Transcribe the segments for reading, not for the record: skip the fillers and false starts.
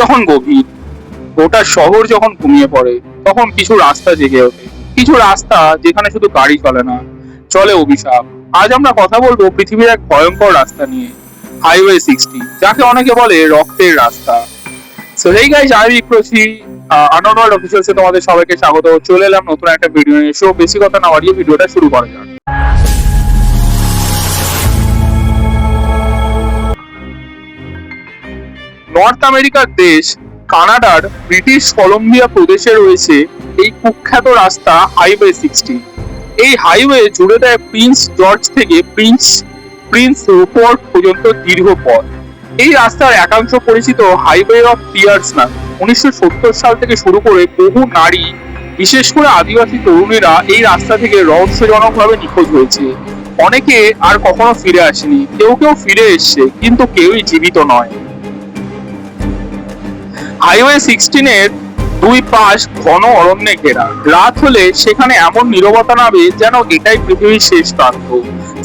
যখন গভীর, গোটা শহর যখন ঘুমিয়ে পড়ে, তখন কিছু রাস্তা জেগে ওঠে। কিছু রাস্তা যেখানে শুধু গাড়ি চলে না, চলে অভিশাপ। আজ আমরা কথা বলবো পৃথিবীর এক ভয়ঙ্কর রাস্তা নিয়ে, হাইওয়ে 60, যাকে অনেকে বলে রক্তের রাস্তা। সো হেই গাইস, আমি বিপ্রসি আননোয়াল অফিসিয়ালসে তোমাদের সবাইকে স্বাগত। চলে এলাম নতুন একটা ভিডিও নিয়ে। সো বেশি কথা না বাড়িয়ে ভিডিওটা শুরু করা যাক। নর্থ আমেরিকার দেশ কানাডার ব্রিটিশ কলম্বিয়া প্রদেশে রয়েছে এই কুখ্যাত রাস্তা হাইওয়ে 60। এই হাইওয়ে জুড়ে দেয় প্রিন্স জর্জ থেকে প্রিন্স রুপার্ট পর্যন্ত দীর্ঘ পথ। এই রাস্তার একাংশ পরিচিত হাইওয়ে অফ টিয়ার্স নামে। 1970 সাল থেকে শুরু করে বহু নারী, বিশেষ করে আদিবাসী তরুণীরা এই রাস্তা থেকে রহস্যজনকভাবে নিখোঁজ হয়েছে। অনেকে আর কখনো ফিরে আসেনি, কেউ ফিরে এসছে, কিন্তু কেউই জীবিত নয়। হাইওয়ে 16 এর দুই পাশ ঘন অরণ্যে ঘেরা। রাত হলে সেখানে এমন নীরবতা নামে যেন এটাই পৃথিবীর শেষ প্রান্ত।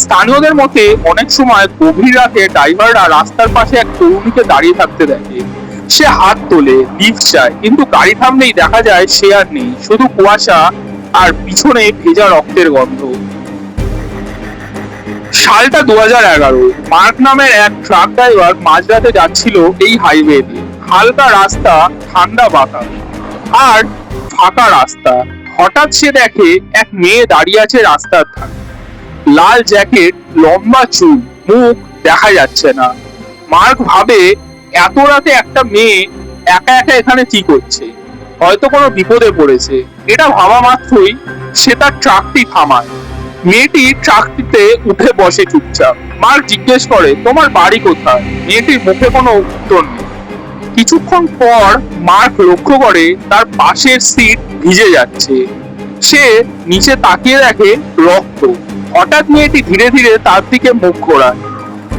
স্থানীয়দের মতে অনেক সময় গভীর রাতে ড্রাইভাররা রাস্তার পাশে এক তরুণীকে দাঁড়িয়ে থাকতে দেখে। সে হাত তোলে, লিফট চায়, কিন্তু গাড়ি থামলেই দেখা যায় সে আর নেই, শুধু কুয়াশা আর পিছনে ভেজা রক্তের গন্ধ। সালটা 2011। মার্ক নামের এক ট্রাক ড্রাইভার মাঝরাতে যাচ্ছিল এই হাইওয়ে দিয়ে। হালকা রাস্তা, ঠান্ডা বাতাস আর ফাঁকা রাস্তা। হঠাৎ সে দেখে এক মেয়ে দাঁড়িয়ে আছে রাস্তার ধারে। লাল জ্যাকেট, লম্বা চুল, মুখ দেখা যাচ্ছে না। মার্ক ভাবে, এত রাতে একটা মেয়ে একা একা এখানে কি করছে? হয়তো কোনো বিপদে পড়েছে। এটা ভাবা মাত্রই সে তার ট্রাকটি থামায়। মেয়েটি ট্রাকটিতে উঠে বসে চুপচাপ। মার্ক জিজ্ঞেস করে, তোমার বাড়ি কোথায়? মেয়েটির মুখে কোনো উত্তর নেই। কিছুক্ষণ পর মার্ক লক্ষ্য করে তার পাশের সিট ভিজে যাচ্ছে। সে নিচে তাকিয়ে দেখে রক্ত। হঠাৎ মেয়েটি ধীরে ধীরে তার দিকে মুখ ঘোরায়।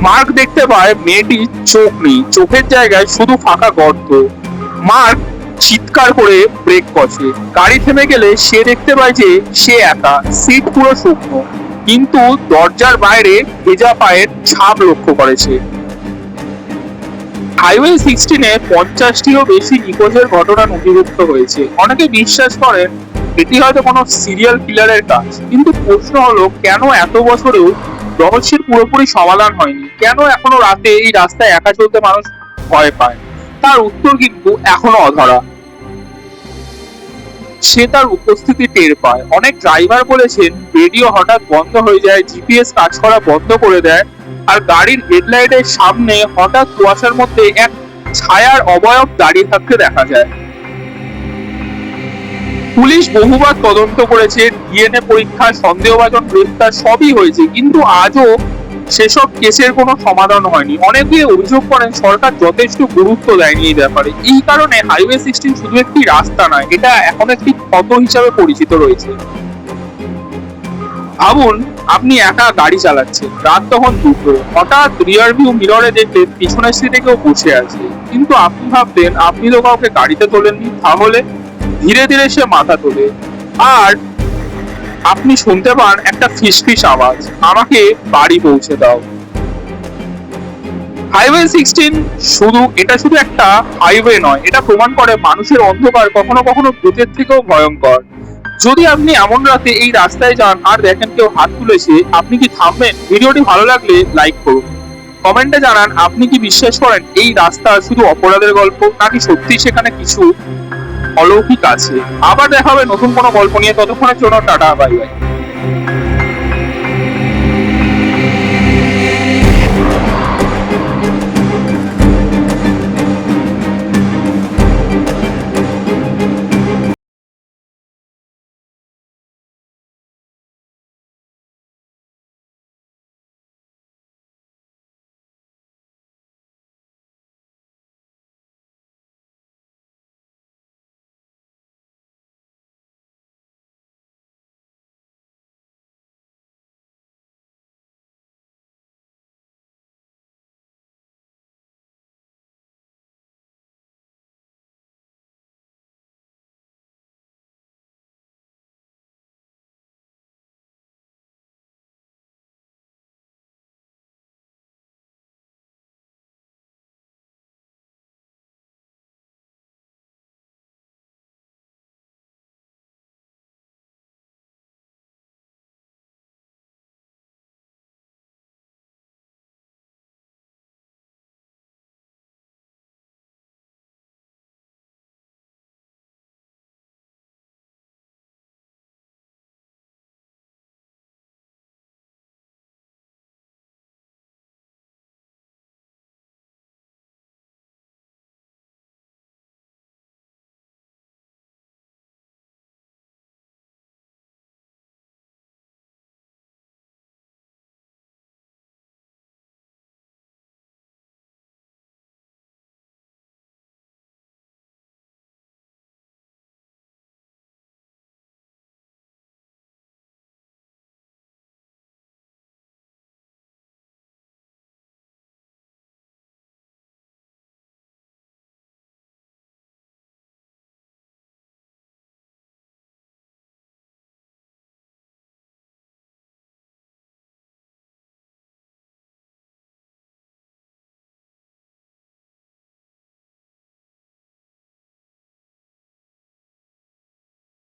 মার্ক দেখতে পায় মেয়েটির চোখ নেই, চোখের জায়গায় শুধু ফাঁকা গর্ত। মার্ক চিৎকার করে ব্রেক কষে। গাড়ি থেমে গেলে সে দেখতে পায় যে সে একা। সিট পুরো শুকনো, কিন্তু দরজার বাইরে ভেজা পায়ের ছাপ লক্ষ্য করেছে। হাইওয়ে 16-এ 50টিরও বেশি নিখোঁজের ঘটনা নথিভুক্ত হয়েছে। অনেকে বিশ্বাস করেন এটি হয়তো কোনো সিরিয়াল কিলারের কাজ, কিন্তু প্রশ্ন হলো, কেন এত বছরেও রহস্যের পুরোপুরি সমাধান হয়নি? কেন এখনো রাতে এই রাস্তায় একা চলতে মানুষ ভয় পায়? তার উত্তর কিন্তু এখনো অধরা। সে তার উপস্থিতি টের পায়। অনেক ড্রাইভার বলেছেন রেডিও হঠাৎ বন্ধ হয়ে যায়, জিপিএস কাজ করা বন্ধ করে দেয়, আর গাড়ির হেডলাইটের সামনে হঠাৎ কুয়াশার মধ্যে এক ছায়ার অবয়ব দাঁড়িয়ে থাকতে দেখা যায়। পুলিশ বহুবার তদন্ত করেছে, ডিএনএ পরীক্ষা, সন্দেহভাজন গ্রেফতার সবই হয়েছে, কিন্তু আজও সেসব কেসের কোনো সমাধান হয়নি। অনেকে অভিযোগ করেন সরকার যথেষ্ট গুরুত্ব দেয়নি এই ব্যাপারে। এই কারণে হাইওয়ে 16 শুধু একটি রাস্তা নয়, এটা এখন একটি ক্ষত হিসাবে পরিচিত রয়েছে। ভাবুন, আপনি একা গাড়ি চালাচ্ছেন, রাত তখন 2টো। হঠাৎ রিয়ার ভিউ মিররে দেখলেন পিছনের সিটে কেউ বসে আছে, কিন্তু আপনি ভাবতেন আপনি তো কাউকে গাড়িতে তোলেননি। তাহলে ধীরে ধীরে সে মাথা তোলে, আর আপনি শুনতে পান একটা ফিসফিস আওয়াজ, আমাকে বাড়ি পৌঁছে দাও। হাইওয়ে 16 শুধু একটা হাইওয়ে নয়, এটা প্রমাণ করে মানুষের অন্ধকার কখনো কখনো ভূতের থেকেও ভয়ঙ্কর। যদি আপনি এমন রাতে এই রাস্তায় যান আর দেখেন কেউ হাত তুলেছে, আপনি কি থামবেন? ভিডিওটি ভালো লাগলে লাইক করুন, কমেন্টে জানান আপনি কি বিশ্বাস করেন এই রাস্তা শুধু অপরাধের গল্প, নাকি সত্যি সেখানে কিছু অলৌকিক আছে। আবার দেখা হবে নতুন কোনো গল্প নিয়ে। ততক্ষণের জন্য টাটা, বাই বাই।